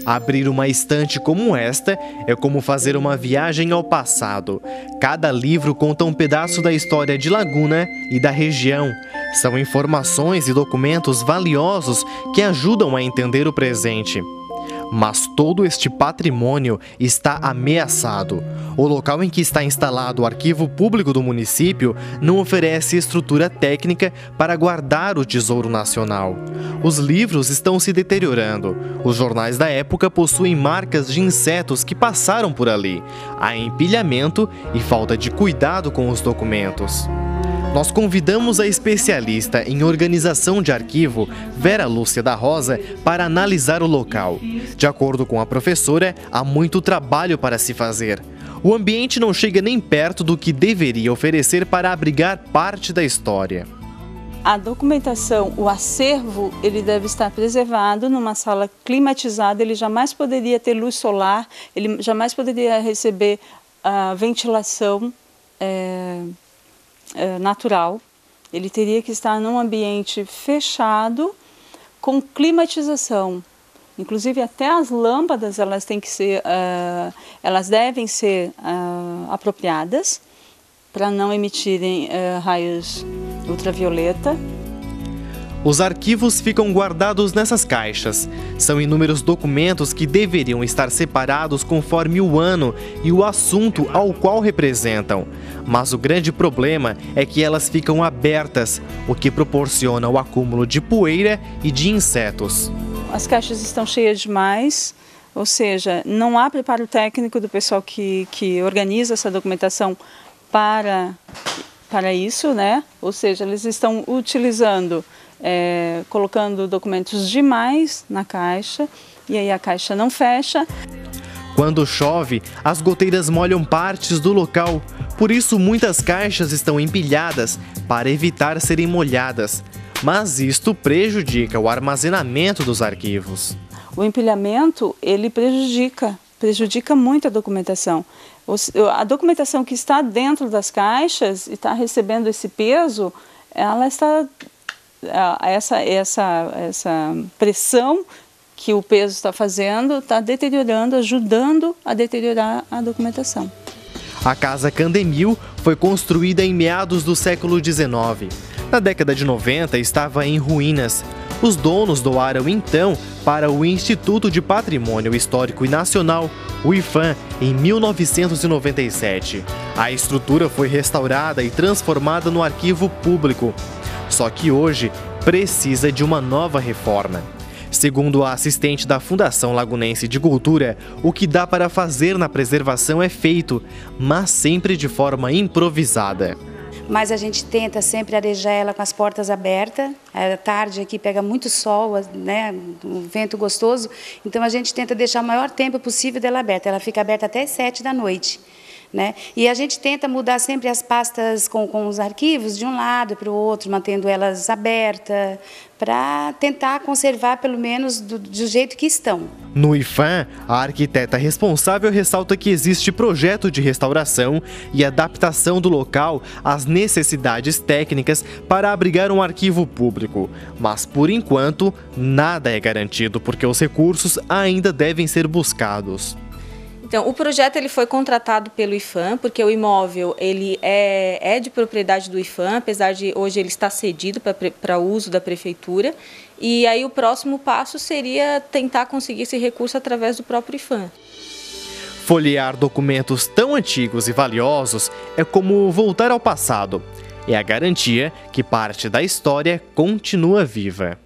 Abrir uma estante como esta é como fazer uma viagem ao passado. Cada livro conta um pedaço da história de Laguna e da região. São informações e documentos valiosos que ajudam a entender o presente. Mas todo este patrimônio está ameaçado. O local em que está instalado o arquivo público do município não oferece estrutura técnica para guardar o tesouro nacional. Os livros estão se deteriorando. Os jornais da época possuem marcas de insetos que passaram por ali. Há empilhamento e falta de cuidado com os documentos. Nós convidamos a especialista em organização de arquivo, Vera Lúcia da Rosa, para analisar o local. De acordo com a professora, há muito trabalho para se fazer. O ambiente não chega nem perto do que deveria oferecer para abrigar parte da história. A documentação, o acervo, ele deve estar preservado numa sala climatizada, ele jamais poderia ter luz solar, ele jamais poderia receber a ventilação natural. Ele teria que estar num ambiente fechado, com climatização. Inclusive até as lâmpadas elas devem ser apropriadas para não emitirem raios ultravioleta. Os arquivos ficam guardados nessas caixas. São inúmeros documentos que deveriam estar separados conforme o ano e o assunto ao qual representam. Mas o grande problema é que elas ficam abertas, o que proporciona o acúmulo de poeira e de insetos. As caixas estão cheias demais, ou seja, não há preparo técnico do pessoal que organiza essa documentação para isso, né? Ou seja, eles estão utilizando, colocando documentos demais na caixa e aí a caixa não fecha. Quando chove, as goteiras molham partes do local, por isso muitas caixas estão empilhadas para evitar serem molhadas. Mas isto prejudica o armazenamento dos arquivos. O empilhamento, ele prejudica muito a documentação. A documentação que está dentro das caixas e está recebendo esse peso, ela está essa pressão que o peso está fazendo, está deteriorando, ajudando a deteriorar a documentação. A Casa Candemil foi construída em meados do século XIX. Na década de 90 estava em ruínas. Os donos doaram então para o Instituto de Patrimônio Histórico e Nacional, o IPHAN, em 1997. A estrutura foi restaurada e transformada no arquivo público. Só que hoje precisa de uma nova reforma. Segundo a assistente da Fundação Lagunense de Cultura, o que dá para fazer na preservação é feito, mas sempre de forma improvisada. Mas a gente tenta sempre arejar ela com as portas abertas. À tarde aqui pega muito sol, né, um vento gostoso, então a gente tenta deixar o maior tempo possível dela aberta. Ela fica aberta até 7 da noite. Né? E a gente tenta mudar sempre as pastas com os arquivos de um lado para o outro, mantendo elas abertas, para tentar conservar pelo menos do jeito que estão. No IPHAN, a arquiteta responsável ressalta que existe projeto de restauração e adaptação do local às necessidades técnicas para abrigar um arquivo público. Mas, por enquanto, nada é garantido porque os recursos ainda devem ser buscados. Então, o projeto ele foi contratado pelo IPHAN, porque o imóvel ele é de propriedade do IPHAN, apesar de hoje ele estar cedido para uso da prefeitura. E aí o próximo passo seria tentar conseguir esse recurso através do próprio IPHAN. Folhear documentos tão antigos e valiosos é como voltar ao passado. É a garantia que parte da história continua viva.